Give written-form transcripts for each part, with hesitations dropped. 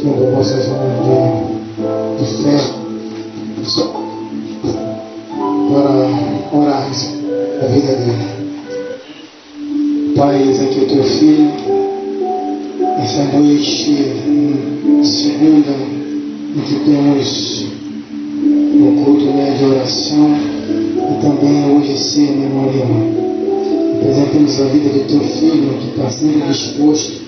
estenda vossas mãos de fé para orar a vida dele. Pai, eis aqui o teu filho, essa noite, segunda, em que temos o culto de oração e também hoje ser memorial. Apresentamos a vida do teu filho, que está sempre disposto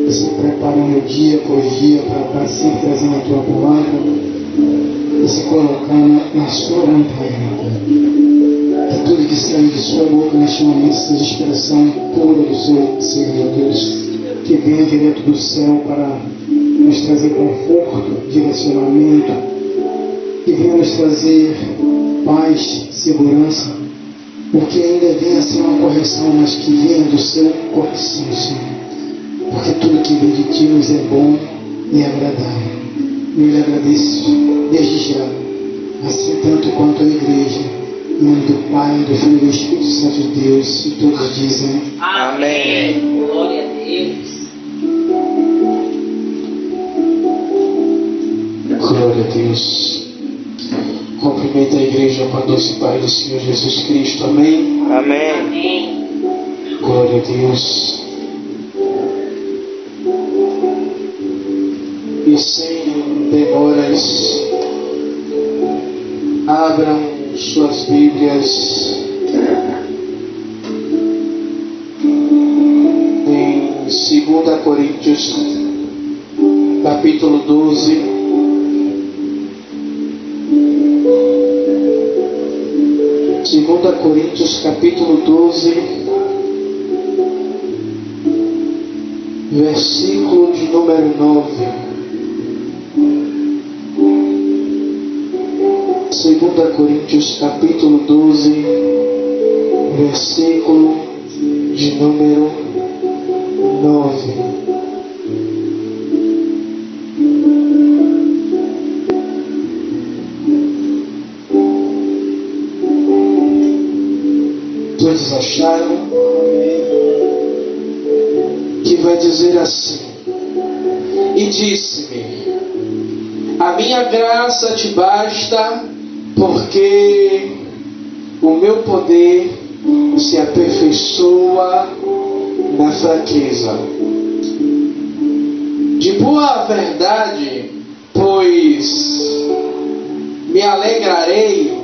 e se preparando dia após dia para estar sempre trazendo a tua palavra e se colocando na sua vontade. Que tudo que sai de sua boca neste momento seja expressão pura do seu Senhor Deus, que venha direto do céu para nos trazer conforto, direcionamento, que venha nos trazer paz, segurança, porque ainda venha a ser uma correção, mas que venha do seu coração, Senhor. Porque tudo que vem de ti nos é bom e agradável. Eu lhe agradeço desde já, assim tanto quanto a igreja, em nome do Pai, do Filho e do Espírito Santo de Deus, e todos dizem amém. Glória a Deus. Glória a Deus. Cumprimento a igreja com a doce Pai do Senhor Jesus Cristo. Amém. Amém. Amém. Glória a Deus. E sem demoras, abram suas Bíblias em 2 Coríntios, capítulo 12. Segunda Coríntios, capítulo 12, versículo de número 9. 2 Coríntios, capítulo 12, versículo de número 9. Todos acharam? Que vai dizer assim: e disse-me, a minha graça te basta, porque o meu poder se aperfeiçoa na fraqueza. De boa verdade, pois me alegrarei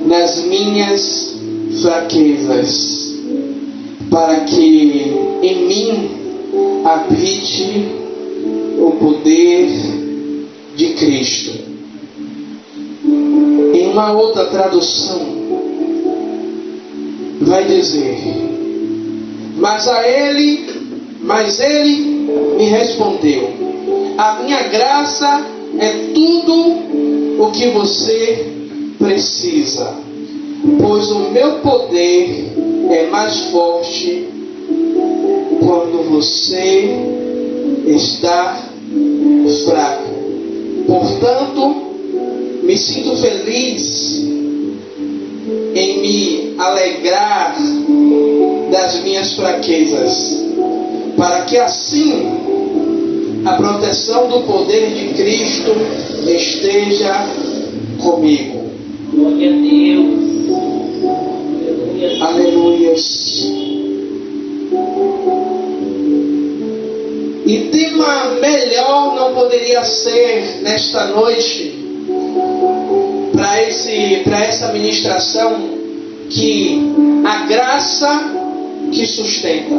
nas minhas fraquezas, para que em mim habite o poder de Cristo. Em uma outra tradução vai dizer: mas ele me respondeu, a minha graça é tudo o que você precisa, pois o meu poder é mais forte quando você está fraco. Portanto, me sinto feliz em me alegrar das minhas fraquezas, para que assim a proteção do poder de Cristo esteja comigo. Glória a Deus. Aleluias. E tema melhor não poderia ser nesta noite para essa ministração, que a graça que sustenta.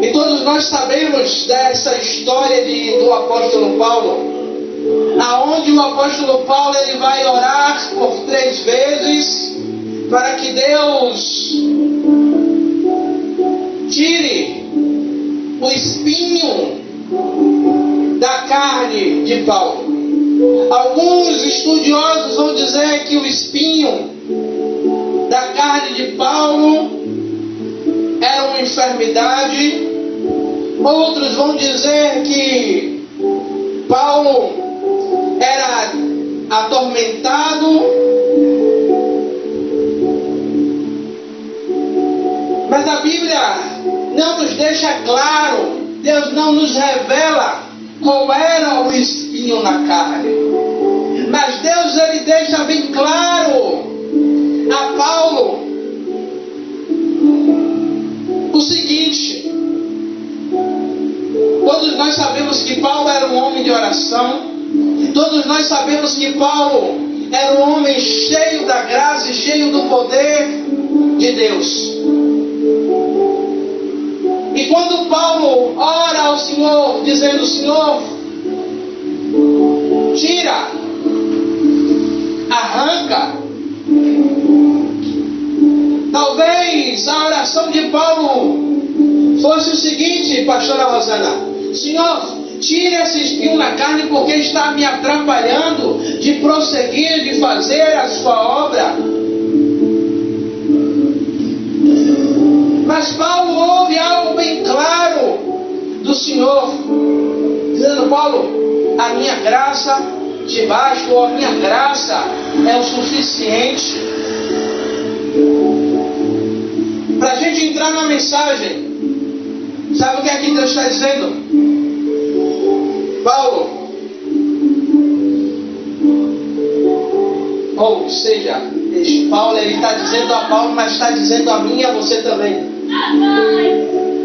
E todos nós sabemos dessa história do apóstolo Paulo, aonde o apóstolo Paulo ele vai orar por 3 vezes para que Deus tire o espinho da carne de Paulo. Alguns estudiosos vão dizer que o espinho da carne de Paulo era uma enfermidade. Outros vão dizer que Paulo era atormentado. Mas a Bíblia não nos deixa claro de Deus não nos revela qual era o espinho na carne. Mas Deus, ele deixa bem claro a Paulo o seguinte: todos nós sabemos que Paulo era um homem de oração, todos nós sabemos que Paulo era um homem cheio da graça e cheio do poder de Deus. E quando Paulo ora ao Senhor, dizendo: Senhor, tira, arranca. Talvez a oração de Paulo fosse o seguinte, pastora Rosana: Senhor, tire esse espinho na carne, porque está me atrapalhando de prosseguir, de fazer a sua obra. Mas Paulo ouve algo bem claro do Senhor, dizendo: Paulo, a minha graça te basta, ou a minha graça é o suficiente. Para a gente entrar na mensagem, sabe o que é que Deus está dizendo? Paulo, ou seja, Paulo, ele está dizendo a Paulo, mas está dizendo a mim e a você também.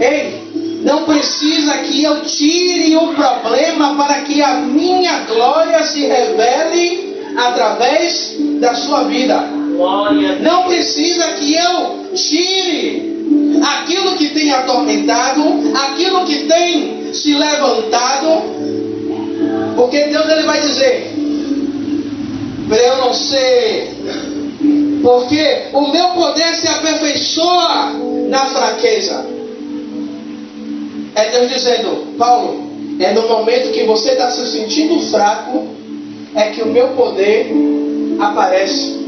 Ei, não precisa que eu tire o problema para que a minha glória se revele através da sua vida. Não precisa que eu tire aquilo que tem atormentado, aquilo que tem se levantado, porque Deus, ele vai dizer: para eu não ser, porque o meu poder se aperfeiçoa na fraqueza. É Deus dizendo: Paulo, é no momento que você está se sentindo fraco, é que o meu poder aparece.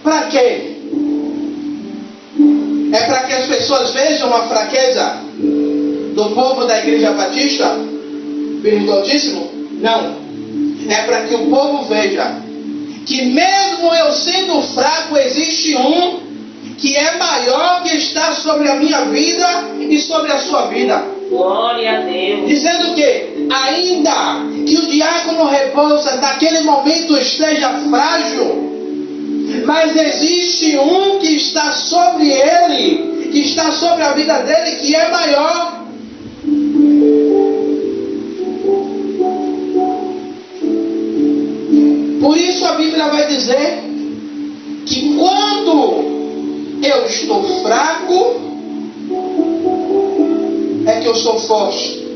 Para quê? É para que as pessoas vejam a fraqueza do povo da Igreja Batista, Filho do Altíssimo? Não. É para que o povo veja que mesmo eu sendo fraco, existe um que é maior, que está sobre a minha vida e sobre a sua vida. Glória a Deus. Dizendo que ainda que o diácono Rebouças naquele momento esteja frágil, mas existe um que está sobre ele, que está sobre a vida dele, que é maior. Por isso a Bíblia vai dizer que quando eu estou fraco, é que eu sou forte.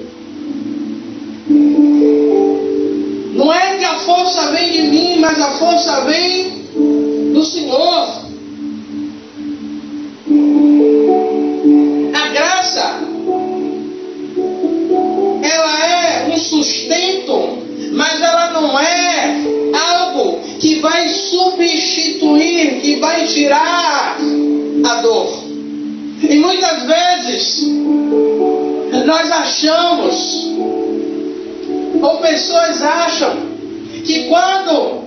Não é que a força vem de mim, mas a força vem do Senhor. A graça, ela é um sustento, mas ela não é algo que vai substituir, que vai tirar a dor. E muitas vezes nós achamos, ou pessoas acham, que quando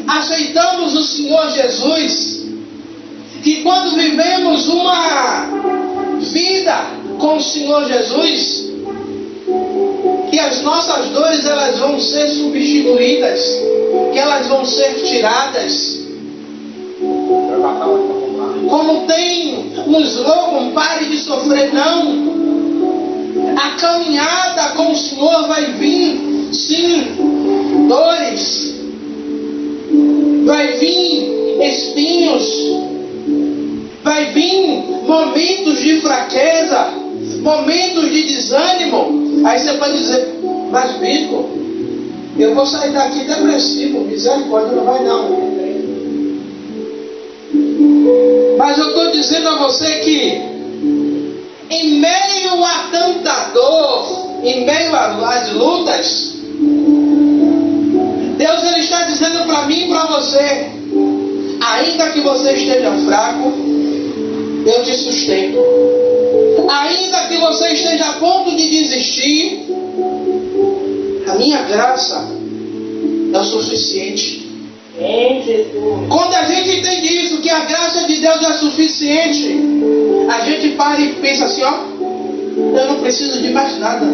aceitamos o Senhor Jesus, que quando vivemos uma vida com o Senhor Jesus, que as nossas dores elas vão ser substituídas, que elas vão ser tiradas. Como tem um slogan: pare de sofrer. Não. A caminhada com o Senhor vai vir, sim, dores, vai vir espinhos, vai vir momentos de fraqueza, momentos de desânimo. Aí você pode dizer: mas bispo, eu vou sair daqui depressivo. Misericórdia, não vai não. Mas eu estou dizendo a você que em meio a tanta dor, em meio às lutas, Deus, ele está dizendo para mim e para você: ainda que você esteja fraco, eu te sustento. Ainda que você esteja a ponto de desistir, a minha graça é o suficiente. Quando a gente entende isso, que a graça de Deus é suficiente, a gente para e pensa assim: ó, Eu não preciso de mais nada.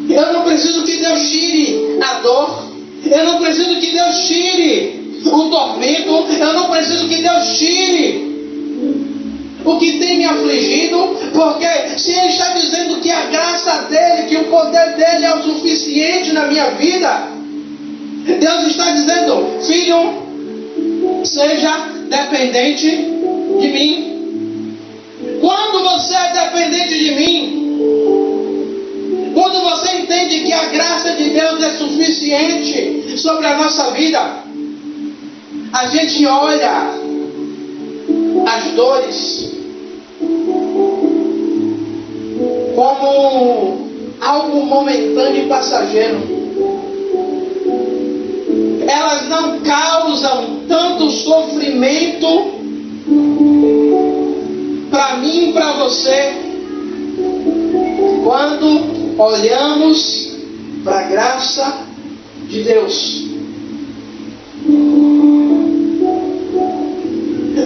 Eu não preciso que Deus tire a dor. Eu não preciso que Deus tire o tormento. Eu não preciso que Deus tire o que tem me afligido. Porque se Ele está dizendo que a graça dEle, que o poder dEle é o suficiente na minha vida, Deus está dizendo: filho, seja dependente de mim. Quando você é dependente de mim, quando você entende que a graça de Deus é suficiente sobre a nossa vida, a gente olha as dores como algo momentâneo e passageiro. Elas não causam tanto sofrimento para mim e para você quando olhamos para a graça de Deus.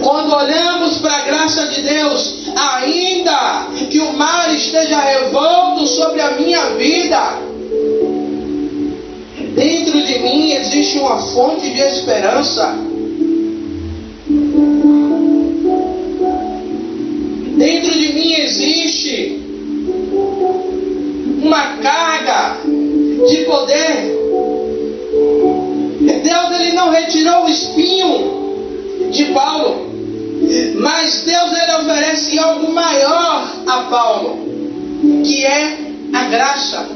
Quando olhamos para a graça de Deus, ainda que o mar esteja revolto sobre a minha vida, dentro de mim existe uma fonte de esperança. Dentro de mim existe uma carga de poder. Deus, Ele não retirou o espinho de Paulo, mas Deus, Ele oferece algo maior a Paulo, que é a graça.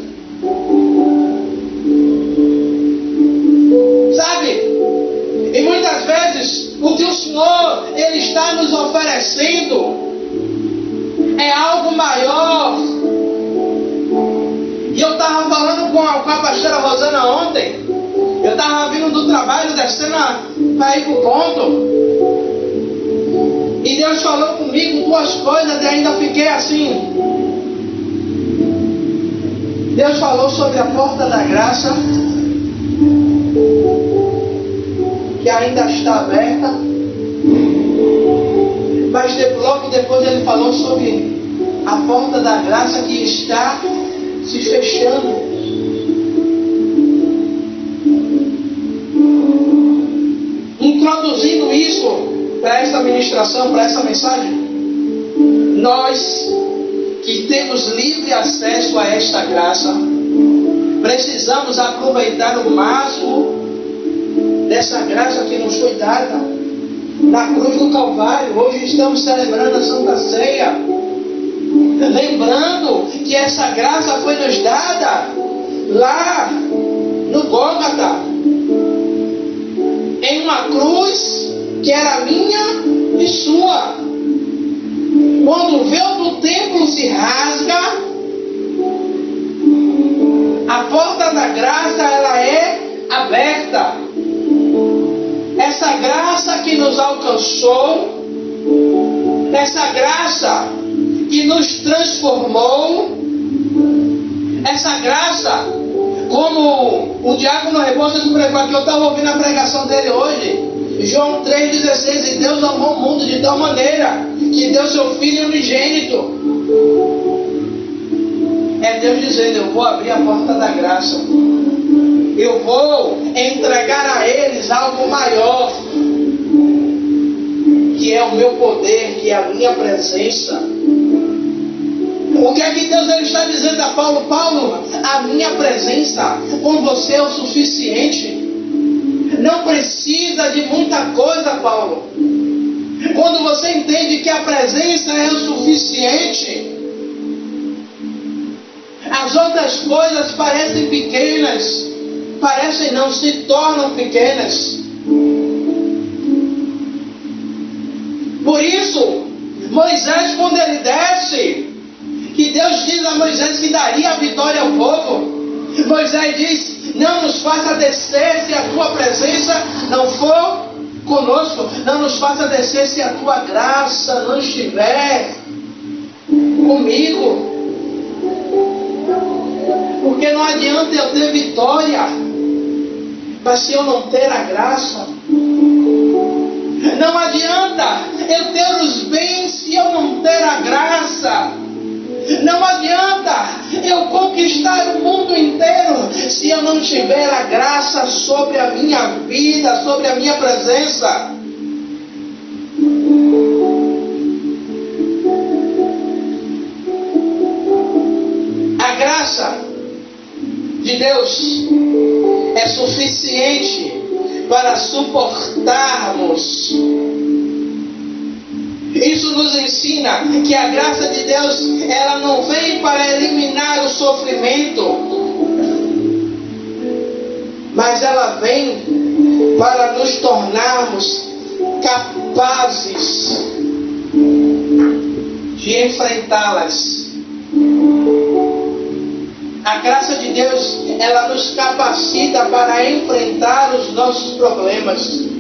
Sabe? E muitas vezes o que o Senhor, Ele está nos oferecendo é algo maior. E eu estava falando com a pastora Rosana ontem. Eu estava vindo do trabalho, descendo para ir para o ponto. E Deus falou comigo duas coisas e ainda fiquei assim. Deus falou sobre a porta da graça, que ainda está aberta. Mas logo depois Ele falou sobre a porta da graça que está se fechando. Introduzindo isso para essa ministração, para essa mensagem, nós que temos livre acesso a esta graça, precisamos aproveitar o máximo dessa graça que nos foi dada na cruz do Calvário. Hoje estamos celebrando a Santa Ceia, lembrando que essa graça foi nos dada lá no Gólgota, em uma cruz que era minha e sua. Quando o véu do templo se rasga, a porta da graça, ela é aberta. Essa graça que nos alcançou, essa graça que nos transformou, essa graça, como o diácono Rebouças pregou aqui, eu estava ouvindo a pregação dele hoje, João 3,16, e Deus amou o mundo de tal maneira que deu seu Filho unigênito. É Deus dizendo: eu vou abrir a porta da graça, eu vou entregar a eles algo maior, que é o meu poder, que é a minha presença. O que é que Deus, Ele está dizendo a Paulo? Paulo, a minha presença com você é o suficiente. Não precisa de muita coisa, Paulo. Quando você entende que a presença é o suficiente, as outras coisas parecem pequenas. Parecem não, se tornam pequenas. Por isso, Moisés, quando ele desce, que Deus diz a Moisés que daria a vitória ao povo, Moisés diz: não nos faça descer se a tua presença não for conosco, não nos faça descer se a tua graça não estiver comigo. Porque não adianta eu ter vitória, mas se eu não ter a graça, não adianta eu ter os bens se eu não ter a graça. Não adianta eu conquistar o mundo inteiro se eu não tiver a graça sobre a minha vida, sobre a minha presença. A graça de Deus é suficiente para suportarmos. Isso nos ensina que a graça de Deus, ela não vem para eliminar o sofrimento, mas ela vem para nos tornarmos capazes de enfrentá-las. A graça de Deus, ela nos capacita para enfrentar os nossos problemas,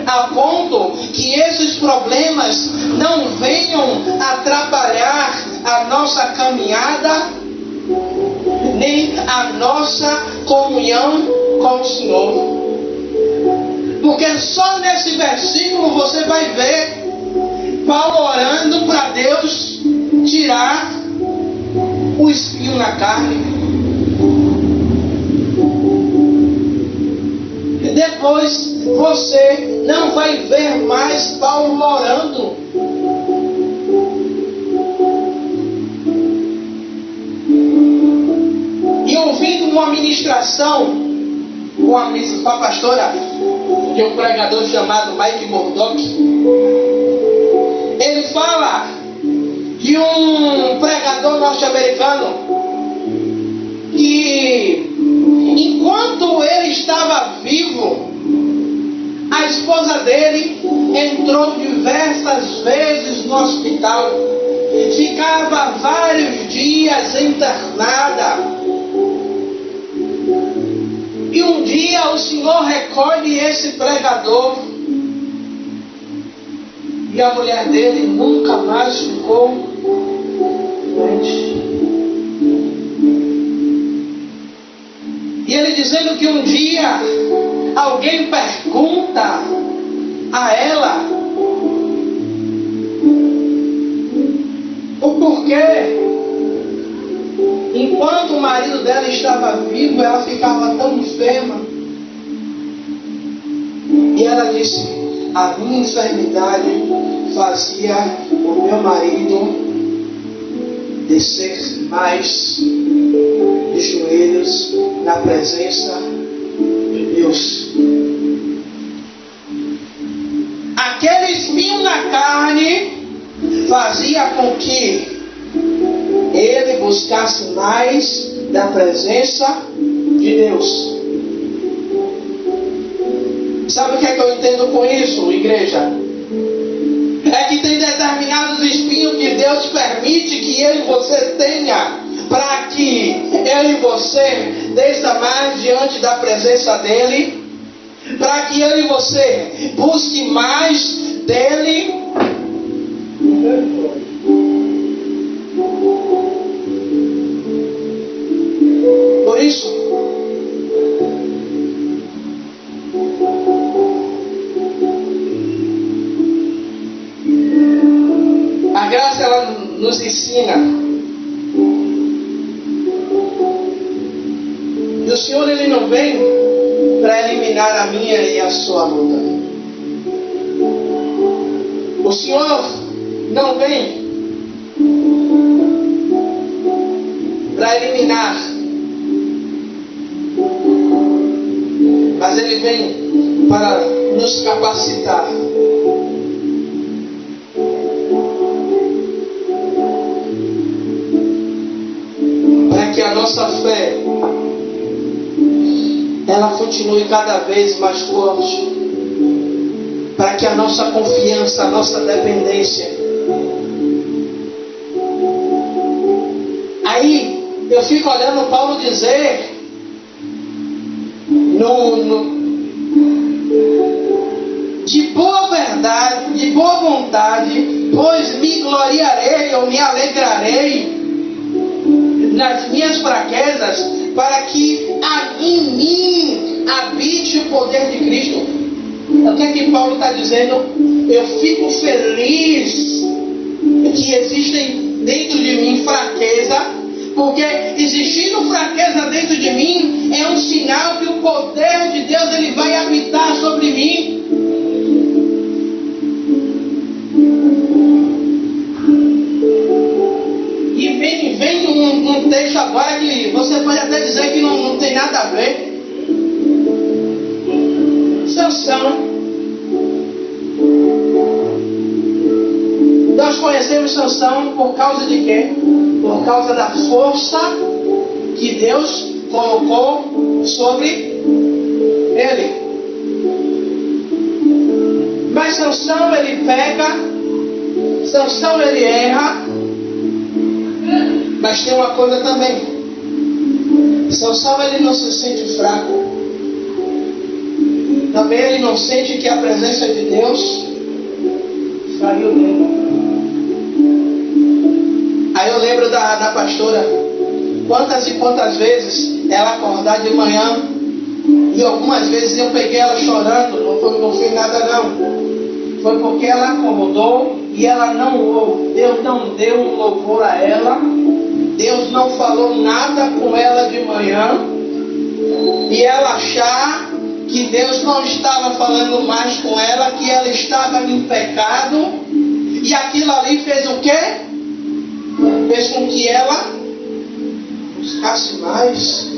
a ponto que esses problemas não venham atrapalhar a nossa caminhada, nem a nossa comunhão com o Senhor. Porque só nesse versículo você vai ver Paulo orando para Deus tirar o espinho na carne. Depois você não vai ver mais Paulo orando. E ouvindo uma ministração com a pastora de um pregador chamado Mike Murdock, ele fala de um pregador norte-americano que, enquanto ele estava vivo, a esposa dele entrou diversas vezes no hospital, ficava vários dias internada. E um dia o Senhor recolhe esse pregador, e a mulher dele nunca mais ficou doente. E ele dizendo que um dia alguém pergunta a ela o porquê, enquanto o marido dela estava vivo, ela ficava tão enferma. E ela disse: a minha enfermidade fazia o meu marido descer mais de joelhos na presença de Deus. Aquele espinho na carne fazia com que ele buscasse mais da presença de Deus. Sabe o que é que eu entendo com isso, igreja? É que tem determinados espinhos que Deus permite que eu e você tenha, para que eu e você desça mais diante da presença dEle, para que eu e você busque mais dEle. Por isso, a graça, ela nos ensina. E o Senhor, Ele não vem para eliminar a minha e a sua luta. O Senhor não vem para eliminar, mas Ele vem para nos capacitar. Para que a nossa fé, ela continue cada vez mais forte. Para que a nossa confiança, a nossa dependência. Aí eu fico olhando Paulo dizer de boa verdade, de boa vontade, pois me gloriarei ou me alegrarei nas minhas fraquezas, para que em mim habite o poder de Cristo. O que é que Paulo está dizendo? Eu fico feliz que existem dentro de mim fraqueza, porque existindo fraqueza dentro de mim é um sinal que o poder de Deus ele vai habitar sobre mim. E vem um texto agora que você pode até dizer que não tem nada a ver. Sansão. Nós conhecemos Sansão por causa de quê? Por causa da força que Deus colocou sobre ele. Mas Sansão ele peca, Sansão ele erra, mas tem uma coisa também. Sansão ele não se sente fraco. Também ele não sente que a presença de Deus saiu dele. Aí eu lembro da pastora, quantas e quantas vezes ela acordar de manhã, e algumas vezes eu peguei ela chorando, não fiz nada não. Foi porque ela acordou e ela Deus não deu um louvor a ela, Deus não falou nada com ela de manhã, e ela achar que Deus não estava falando mais com ela, que ela estava em pecado, e aquilo ali fez o quê? Fez com que ela buscasse mais,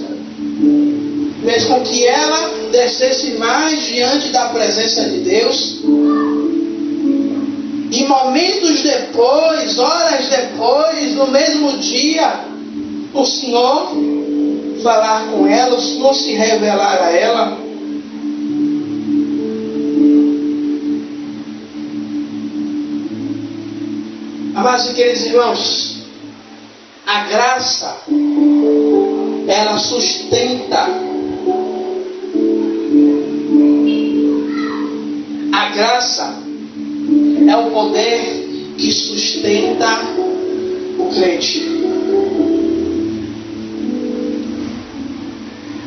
fez com que ela descesse mais diante da presença de Deus. E momentos depois, horas depois, no mesmo dia, o Senhor falar com ela, o Senhor se revelar a ela. Amados e queridos irmãos, a graça, ela sustenta. A graça é o poder que sustenta o crente.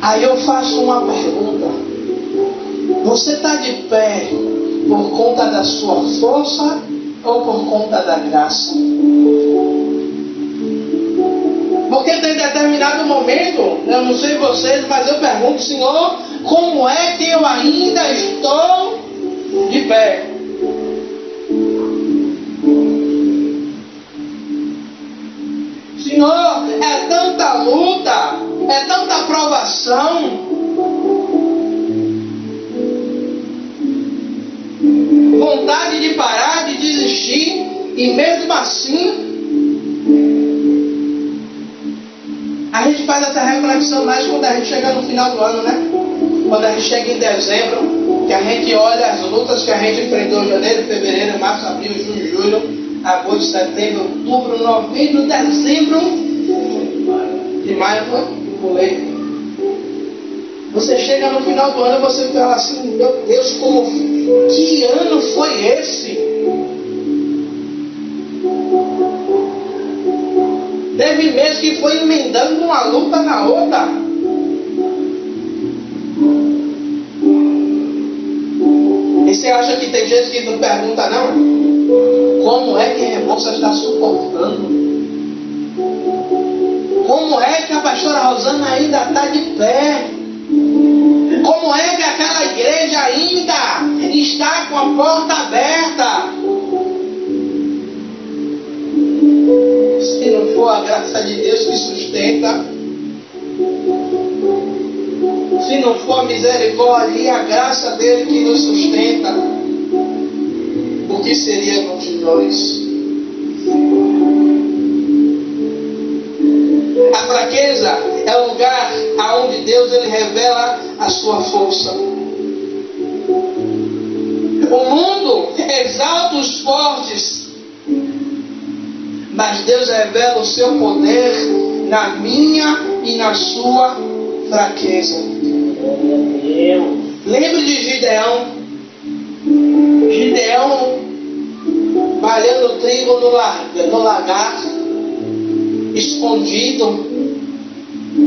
Aí eu faço uma pergunta. Você está de pé por conta da sua força ou por conta da graça? Porque tem determinado momento, eu não sei vocês, mas eu pergunto, Senhor, como é que eu ainda estou de pé? Senhor, é tanta luta, é tanta provação, vontade de parar, de desistir, e mesmo assim a gente faz essa reflexão mais quando a gente chega no final do ano, né? Quando a gente chega em dezembro, que a gente olha as lutas que a gente enfrentou em janeiro, fevereiro, março, abril, junho, julho, agosto, setembro, outubro, novembro, dezembro, de maio foi? Pulei. Você chega no final do ano e você fala assim, meu Deus, que ano foi esse? Teve mês que foi emendando uma luta na outra. E você acha que tem gente que não pergunta não? Como é que a Rebouças está suportando? Como é que a pastora Rosana ainda está de pé? Como é que aquela igreja ainda está com a porta aberta? Se não for a graça de Deus que sustenta, se não for a misericórdia e a graça dele que nos sustenta, o que seríamos de nós? A fraqueza é o lugar aonde Deus ele revela a sua força. O mundo exalta os fortes, mas Deus revela o seu poder na minha e na sua fraqueza. Lembre de Gideão. Gideão malhando trigo no lagar, escondido,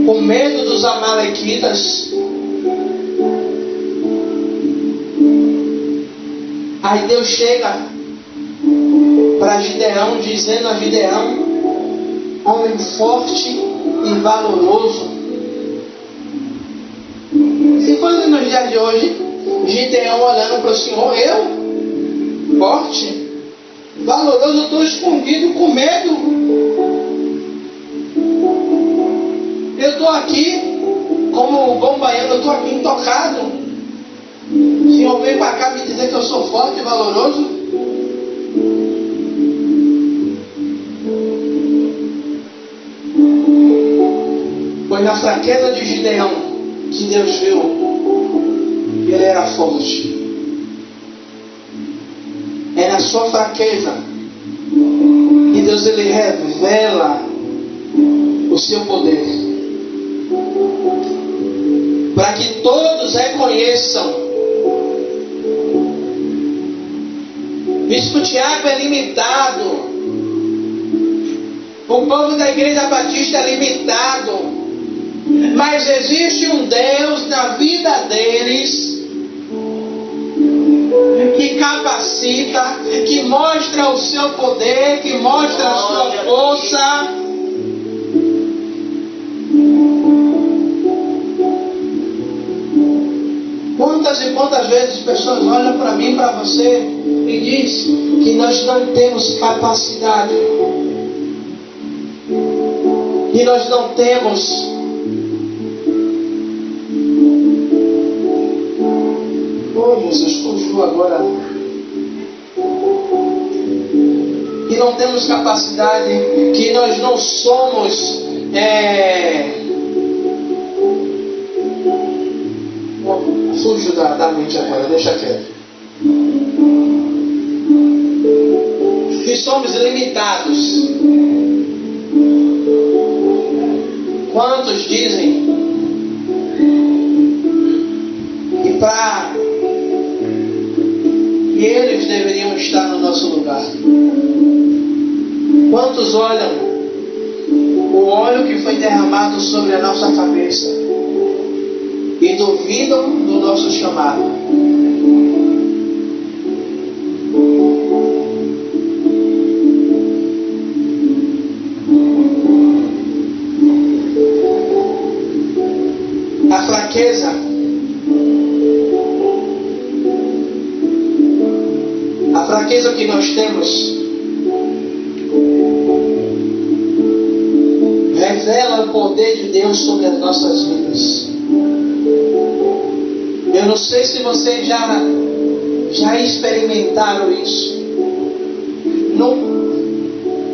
com medo dos amalequitas. Aí Deus chega para Gideão, dizendo a Gideão, homem forte e valoroso. Se fosse nos dias de hoje, Gideão olhando para o Senhor, eu, forte, valoroso, eu estou escondido com medo. Eu estou aqui, como bom baiano, eu estou aqui intocado. O Senhor vem para cá me dizer que eu sou forte e valoroso. Foi na fraqueza de Gideão que Deus viu que ele era forte. É na sua fraqueza que Deus ele revela o seu poder, para que todos reconheçam. Bispo Tiago é limitado, o povo da Igreja Batista é limitado, mas existe um Deus na vida deles que capacita, que mostra o seu poder, que mostra a sua força. Quantas e quantas vezes pessoas olham para mim, para você e dizem que nós não temos capacidade, que nós não temos Jesus, fugiu agora. Que não temos capacidade, que nós não somos fugiu da mente agora, deixa quieto. Que somos limitados. Quantos dizem que para que eles deveriam estar no nosso lugar? Quantos olham o óleo que foi derramado sobre a nossa cabeça e duvidam do nosso chamado? A fraqueza que nós temos revela o poder de Deus sobre as nossas vidas. Eu não sei se vocês já experimentaram isso.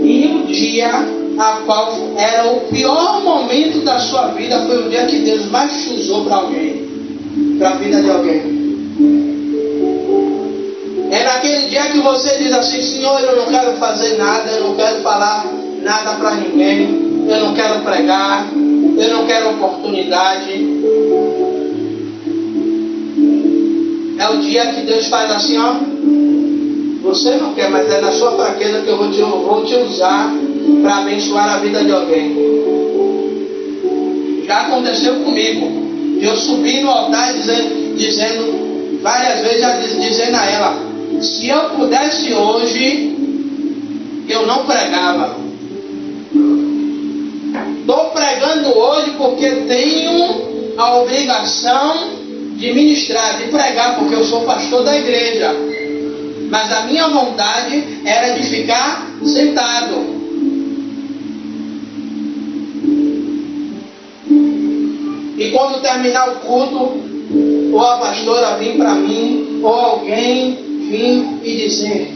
E o dia a qual era o pior momento da sua vida foi o dia que Deus mais te usou para alguém, para a vida de alguém. É naquele dia que você diz assim: Senhor, eu não quero fazer nada, eu não quero falar nada para ninguém, eu não quero pregar, eu não quero oportunidade. É o dia que Deus faz assim, ó, você não quer, mas é na sua fraqueza que eu vou te usar para abençoar a vida de alguém. Já aconteceu comigo, eu subi no altar dizendo várias vezes, dizendo a ela: se eu pudesse hoje, eu não pregava. Estou pregando hoje porque tenho a obrigação de ministrar, de pregar, porque eu sou pastor da igreja. Mas a minha vontade era de ficar sentado. E quando terminar o culto, ou a pastora vir para mim, ou alguém vir e dizer: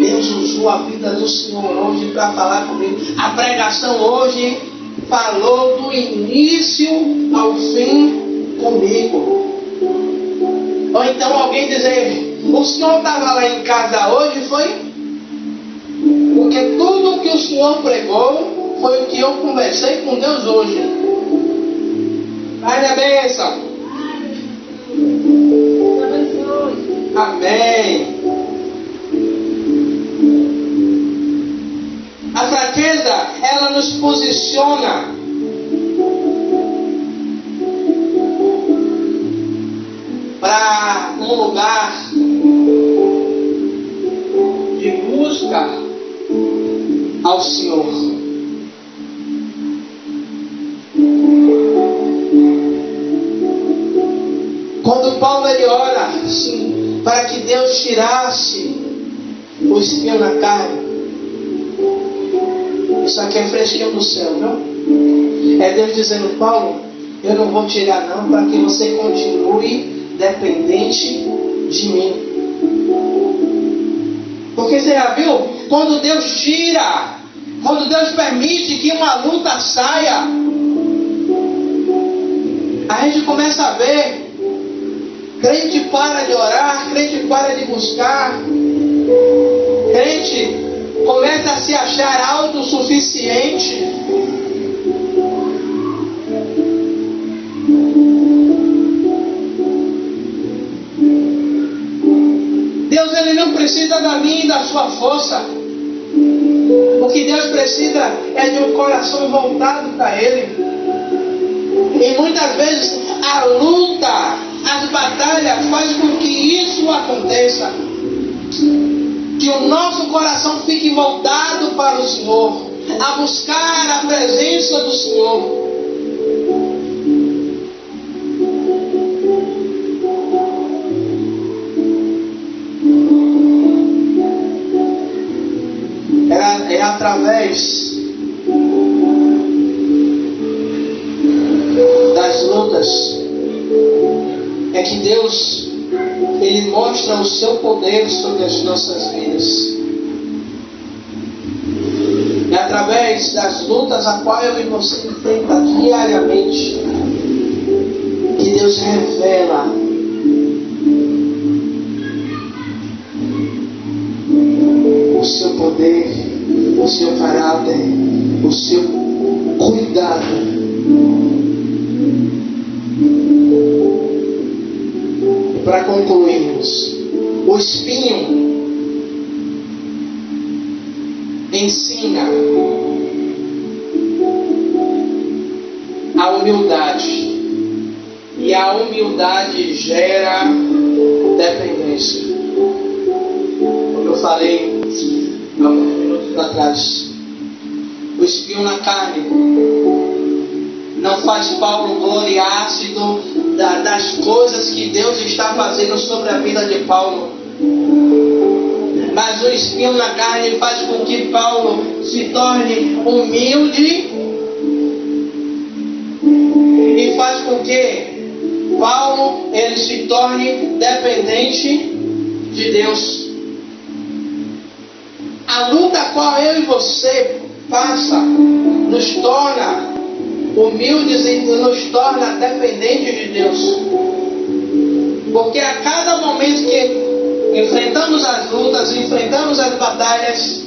Deus usou a vida do Senhor hoje para falar comigo. A pregação hoje falou do início ao fim comigo. Ou então alguém dizer: o Senhor estava lá em casa hoje, foi? Porque tudo o que o Senhor pregou foi o que eu conversei com Deus hoje. Vai na bênção. Amém. A fraqueza, ela nos posiciona para um lugar buscar ao Senhor. Quando Paulo ele ora assim, para que Deus tirasse o espinho na carne, isso aqui é fresquinho do céu, não? É Deus dizendo: Paulo, eu não vou tirar não, para que você continue dependente de mim. Porque você já viu? Quando Deus tira, quando Deus permite que uma luta saia, a gente começa a ver, crente para de orar, crente para de buscar, crente começa a se achar autossuficiente. Deus ele não precisa da minha e da sua força. O que Deus precisa é de um coração voltado para Ele. E muitas vezes a luta, as batalhas faz com que isso aconteça. Que o nosso coração fique voltado para o Senhor, a buscar a presença do Senhor. É através das lutas é que Deus ele mostra o seu poder sobre as nossas vidas. É através das lutas a qual eu e você enfrenta diariamente que Deus revela o seu poder, o seu caráter, o seu cuidado. Para concluirmos, o espinho ensina a humildade, e a humildade gera dependência. Como eu falei há alguns minutos atrás, o espinho na carne não faz Paulo gloriar-se das coisas que Deus está fazendo sobre a vida de Paulo. Mas o espinho na carne faz com que Paulo se torne humilde e faz com que Paulo ele se torne dependente de Deus. A luta a qual eu e você passa nos torna humildes e nos torna dependentes de Deus. Porque a cada momento que enfrentamos as lutas, enfrentamos as batalhas,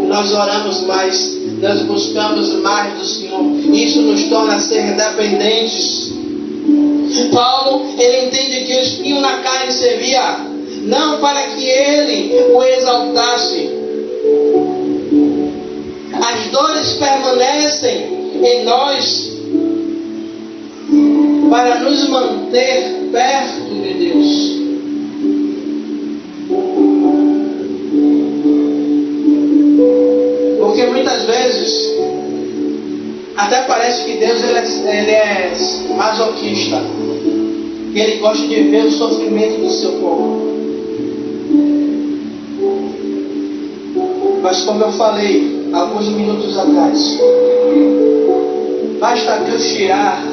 nós oramos mais, nós buscamos mais do Senhor. Isso nos torna ser dependentes. Paulo, ele entende que o espinho na carne servia não para que ele o exaltasse. As dores permanecem em nós para nos manter perto de Deus. Porque muitas vezes até parece que Deus ele é masoquista, que ele gosta de ver o sofrimento do seu povo. Mas como eu falei alguns minutos atrás, basta Deus tirar,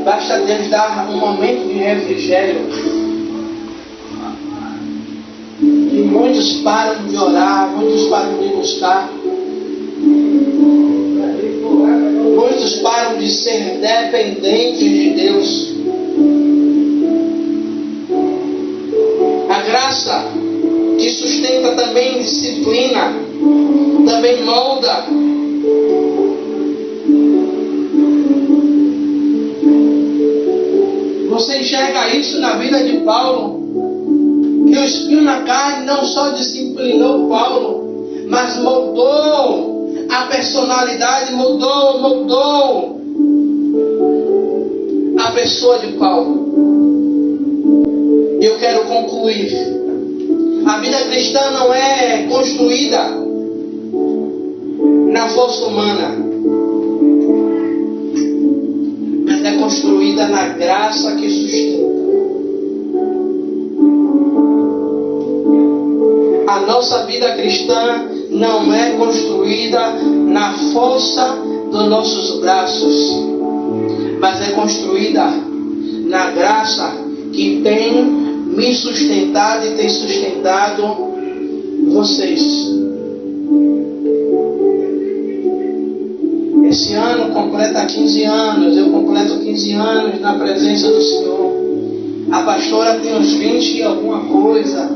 basta Deus dar um momento de refrigério, e muitos param de orar, muitos param de buscar, muitos param de ser dependentes de Deus. A graça que sustenta também disciplina, também molda. Você enxerga isso na vida de Paulo, que o espinho na carne não só disciplinou Paulo, mas moldou a personalidade, moldou a pessoa de Paulo. Eu quero concluir A vida cristã não é construída na força humana, mas é construída na graça que sustenta. A nossa vida cristã não é construída na força dos nossos braços, mas é construída na graça que tem me sustentado e tem sustentado vocês. Esse ano completa 15 anos, eu completo 15 anos na presença do Senhor. A pastora tem uns 20 e alguma coisa.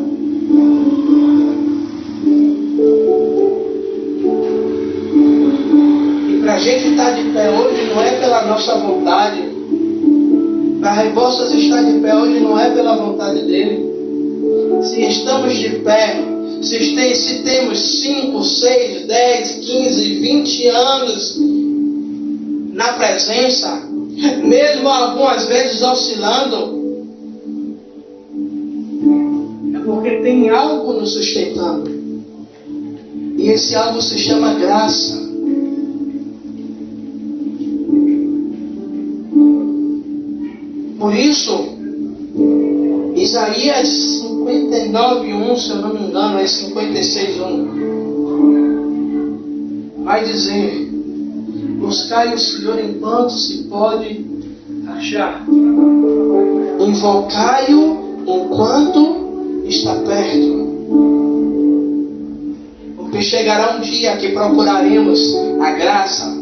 A gente está de pé hoje não é pela nossa vontade. Para Rebouças estar de pé hoje não é pela vontade dele. Se estamos de pé, se temos 5, 6, 10, 15, 20 anos na presença, mesmo algumas vezes oscilando, é porque tem algo nos sustentando. E esse algo se chama graça. Por isso, Isaías 59:1, se eu não me engano, é 56:1, vai dizer: buscai o Senhor enquanto se pode achar, invocai-o enquanto está perto, porque chegará um dia que procuraremos a graça,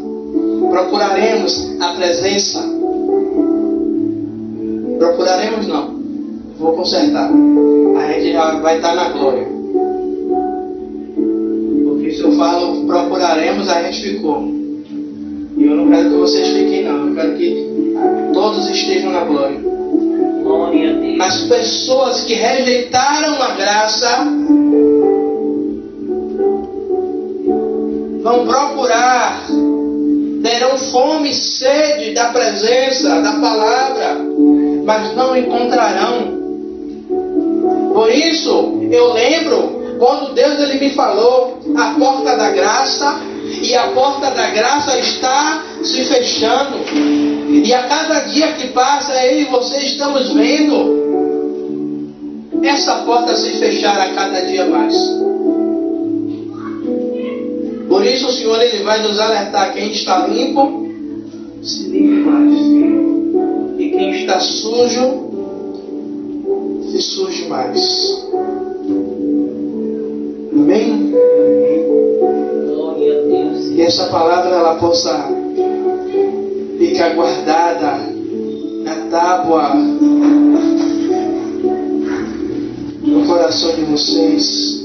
procuraremos a presença. Procuraremos não, vou consertar. A gente já vai estar na glória. Porque se eu falo procuraremos, a gente ficou. E eu não quero que vocês fiquem não, eu quero que todos estejam na glória. Glória a Deus. As pessoas que rejeitaram a graça vão procurar, terão fome e sede da presença, da palavra, mas não encontrarão. Por isso, eu lembro quando Deus ele me falou a porta da graça, e a porta da graça está se fechando. E a cada dia que passa, eu e você estamos vendo essa porta se fechar a cada dia mais. Por isso o Senhor ele vai nos alertar: quem está limpo, se limpe mais. E quem está sujo, se suje mais. Amém? Glória a Deus. Que essa palavra ela possa ficar guardada na tábua no coração de vocês.